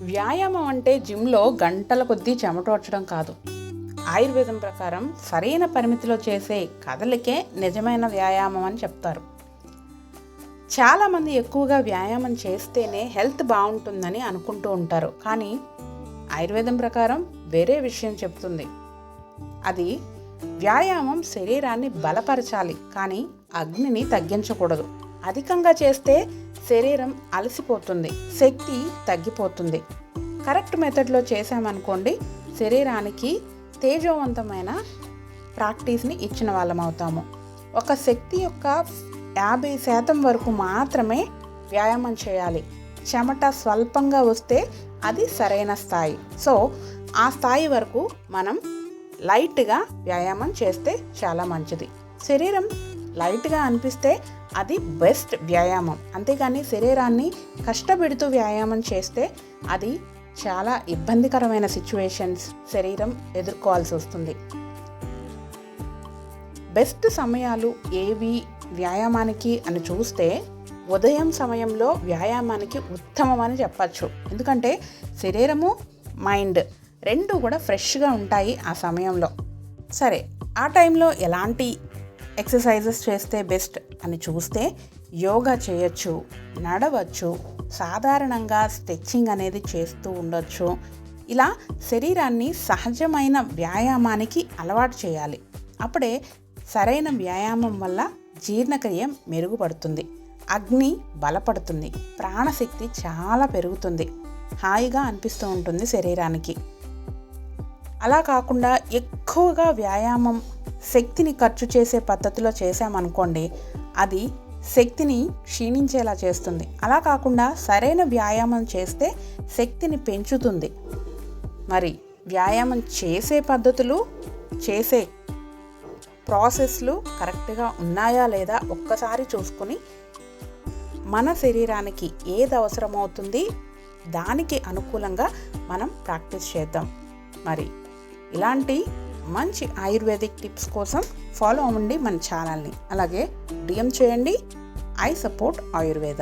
వ్యాయామం అంటే జిమ్లో గంటల కొద్దీ చెమటోడ్చడం కాదు. ఆయుర్వేదం ప్రకారం సరైన పరిమితిలో చేసే కదలికే నిజమైన వ్యాయామం అని చెప్తారు. చాలామంది ఎక్కువగా వ్యాయామం చేస్తేనే హెల్త్ బాగుంటుందని అనుకుంటూ ఉంటారు. కానీ ఆయుర్వేదం ప్రకారం వేరే విషయం చెప్తుంది. అది వ్యాయామం శరీరాన్ని బలపరచాలి, కానీ అగ్నిని తగ్గించకూడదు. అధికంగా చేస్తే శరీరం అలసిపోతుంది, శక్తి తగ్గిపోతుంది. కరెక్ట్ మెథడ్లో చేసామనుకోండి, శరీరానికి తేజోవంతమైన ప్రాక్టీస్ని ఇచ్చిన వాళ్ళం అవుతాము. ఒక శక్తి యొక్క 50% వరకు మాత్రమే వ్యాయామం చేయాలి. చెమట స్వల్పంగా వస్తే అది సరైన స్థాయి. సో ఆ స్థాయి వరకు మనం లైట్గా వ్యాయామం చేస్తే చాలా మంచిది. శరీరం లైట్గా అనిపిస్తే అది బెస్ట్ వ్యాయామం. అంతేగాని శరీరాన్ని కష్టపెడుతూ వ్యాయామం చేస్తే అది చాలా ఇబ్బందికరమైన సిచ్యువేషన్స్ శరీరం ఎదుర్కోవాల్సి వస్తుంది. బెస్ట్ సమయాలు ఏవి వ్యాయామానికి అని చూస్తే, ఉదయం సమయంలో వ్యాయామానికి ఉత్తమం అని చెప్పచ్చు. ఎందుకంటే శరీరము మైండ్ రెండు కూడా ఫ్రెష్గా ఉంటాయి ఆ సమయంలో. సరే, ఆ టైంలో ఎలాంటి ఎక్సర్సైజెస్ చేస్తే బెస్ట్ అని చూస్తే, యోగా చేయొచ్చు, నడవచ్చు, సాధారణంగా స్ట్రెచ్చింగ్ అనేది చేస్తూ ఉండొచ్చు. ఇలా శరీరాన్ని సహజమైన వ్యాయామానికి అలవాటు చేయాలి. అప్పుడే సరైన వ్యాయామం వల్ల జీర్ణక్రియ మెరుగుపడుతుంది, అగ్ని బలపడుతుంది, ప్రాణశక్తి చాలా పెరుగుతుంది, హాయిగా అనిపిస్తూ ఉంటుంది శరీరానికి. అలా కాకుండా ఎక్కువగా వ్యాయామం శక్తిని ఖర్చు చేసే పద్ధతిలో చేసామనుకోండి, అది శక్తిని క్షీణించేలా చేస్తుంది. అలా కాకుండా సరైన వ్యాయామం చేస్తే శక్తిని పెంచుతుంది. మరి వ్యాయామం చేసే పద్ధతులు, చేసే ప్రాసెస్లు కరెక్ట్గా ఉన్నాయా లేదా ఒక్కసారి చూసుకొని మన శరీరానికి ఏది అవసరమవుతుంది దానికి అనుకూలంగా మనం ప్రాక్టీస్ చేద్దాం. మరి ఇలాంటి మంచి ఆయుర్వేదిక్ టిప్స్ కోసం ఫాలో అవ్వండి మన ఛానల్ని. అలాగే DM చేయండి. I support Ayurveda.